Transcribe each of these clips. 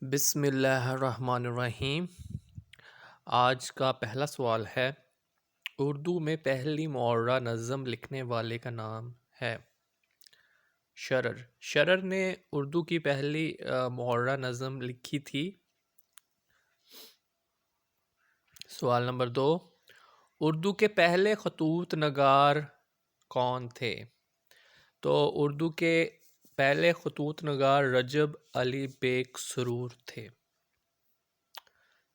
بسم اللہ الرحمن الرحیم۔ آج کا پہلا سوال ہے، اردو میں پہلی معرہ نظم لکھنے والے کا نام ہے؟ شرر۔ شرر نے اردو کی پہلی معرہ نظم لکھی تھی۔ سوال نمبر 2، اردو کے پہلے خطوط نگار کون تھے؟ تو اردو کے پہلے خطوط نگار رجب علی بیگ سرور تھے۔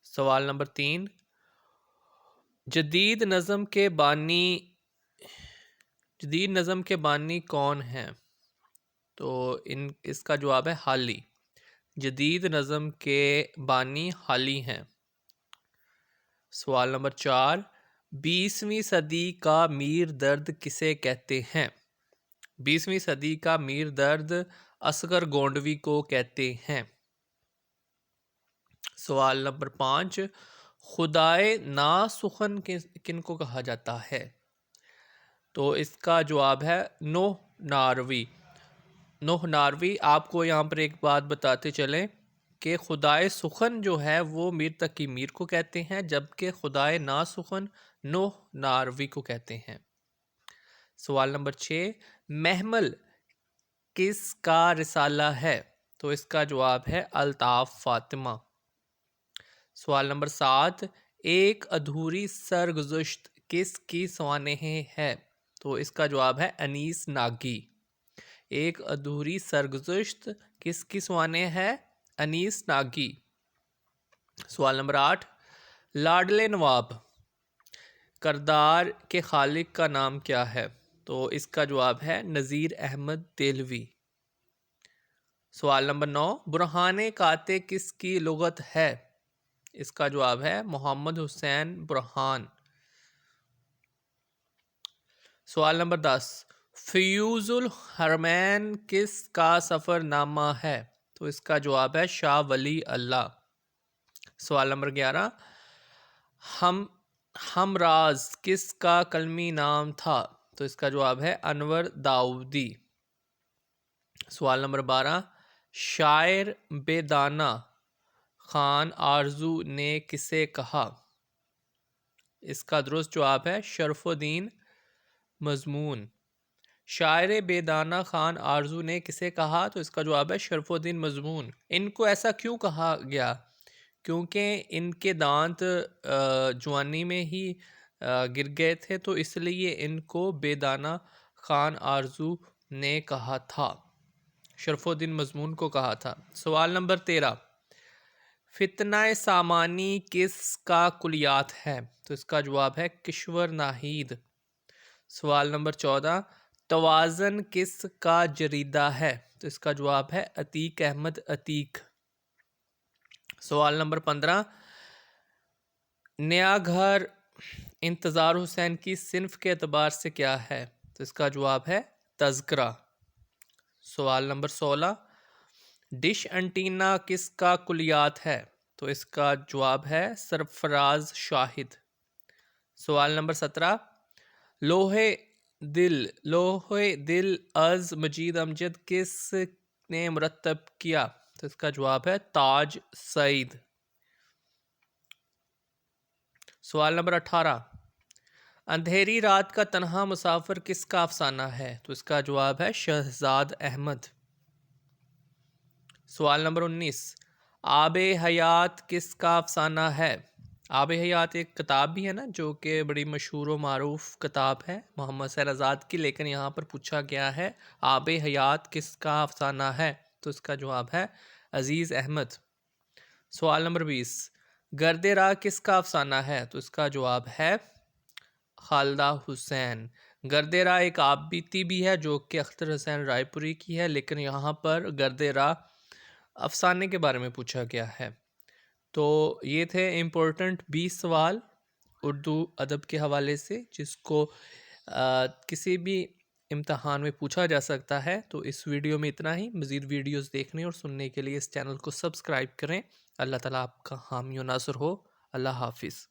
سوال نمبر 3، جدید نظم کے بانی کون ہیں؟ تو اس کا جواب ہے حالی۔ جدید نظم کے بانی حالی ہیں۔ سوال نمبر 4، 20ویں صدی کا میر درد کسے کہتے ہیں؟ 20ویں صدی کا میر درد اصغر گونڈوی کو کہتے ہیں۔ سوال نمبر 5، خدائے ناسخن کن کو کہا جاتا ہے؟ تو اس کا جواب ہے نوح ناروی۔ نوح ناروی۔ آپ کو یہاں پر ایک بات بتاتے چلیں کہ خدائے سخن جو ہے وہ میر تقی میر کو کہتے ہیں، جبکہ خدائے ناسخن نوح ناروی کو کہتے ہیں۔ سوال نمبر 6، محمل کس کا رسالہ ہے؟ تو اس کا جواب ہے الطاف فاطمہ۔ سوال نمبر 7، ایک ادھوری سرگزشت کس کی سوانح ہے؟ تو اس کا جواب ہے انیس ناگی۔ ایک ادھوری سرگزشت کس کی سوانح ہے؟ انیس ناگی۔ سوال نمبر 8، لاڈلے نواب کردار کے خالق کا نام کیا ہے؟ تو اس کا جواب ہے نذیر احمد دہلوی۔ سوال نمبر 9، برہان قاطع کس کی لغت ہے؟ اس کا جواب ہے محمد حسین برہان۔ سوال نمبر 10، فیوض الحرمین کس کا سفر نامہ ہے؟ تو اس کا جواب ہے شاہ ولی اللہ۔ سوال نمبر 11، ہمراز کس کا کلمی نام تھا؟ تو اس کا جواب ہے انور داؤدی۔ سوال نمبر 12، شاعر بے دانہ خان آرزو نے کسے کہا؟ اس کا درست جواب ہے شرف الدین مضمون۔ شاعر بے دانہ خان آرزو نے کسے کہا؟ تو اس کا جواب ہے شرف الدین مضمون۔ ان کو ایسا کیوں کہا گیا؟ کیونکہ ان کے دانت جوانی میں ہی گر گئے تھے، تو اس لیے ان کو بے دانہ خان آرزو نے کہا تھا، شرف الدین مضمون کو کہا تھا۔ سوال نمبر 13، فتنہ سامانی کس کا کلیات ہے؟ تو اس کا جواب ہے کشور ناہید۔ سوال نمبر 14، توازن کس کا جریدہ ہے؟ تو اس کا جواب ہے عتیق احمد عتیق۔ سوال نمبر 15، نیا گھر انتظار حسین کی صنف کے اعتبار سے کیا ہے؟ تو اس کا جواب ہے تذکرہ۔ سوال نمبر 16، ڈش انٹینا کس کا کلیات ہے؟ تو اس کا جواب ہے سرفراز شاہد۔ سوال نمبر 17، لوح دل از مجید امجد کس نے مرتب کیا؟ تو اس کا جواب ہے تاج سعید۔ سوال نمبر 18، اندھیری رات کا تنہا مسافر کس کا افسانہ ہے؟ تو اس کا جواب ہے شہزاد احمد۔ سوال نمبر 19، آب حیات کس کا افسانہ ہے؟ آب حیات ایک کتاب بھی ہے نا، جو کہ بڑی مشہور و معروف کتاب ہے محمد سیر آزاد کی، لیکن یہاں پر پوچھا گیا ہے آب حیات کس کا افسانہ ہے؟ تو اس کا جواب ہے عزیز احمد۔ سوال نمبر 20، گرد راہ کس کا افسانہ ہے؟ تو اس کا جواب ہے خالدہ حسین۔ گرد راہ ایک آپ بیتی بھی ہے جو کہ اختر حسین رائے پوری کی ہے، لیکن یہاں پر گرد راہ افسانے کے بارے میں پوچھا گیا ہے۔ تو یہ تھے امپورٹنٹ 20 سوال اردو ادب کے حوالے سے، جس کو کسی بھی امتحان میں پوچھا جا سکتا ہے۔ تو اس ویڈیو میں اتنا ہی۔ مزید ویڈیوز دیکھنے اور سننے کے لیے اس چینل کو سبسکرائب کریں۔ اللہ تعالیٰ آپ کا حامی و ناصر ہو۔ اللہ حافظ۔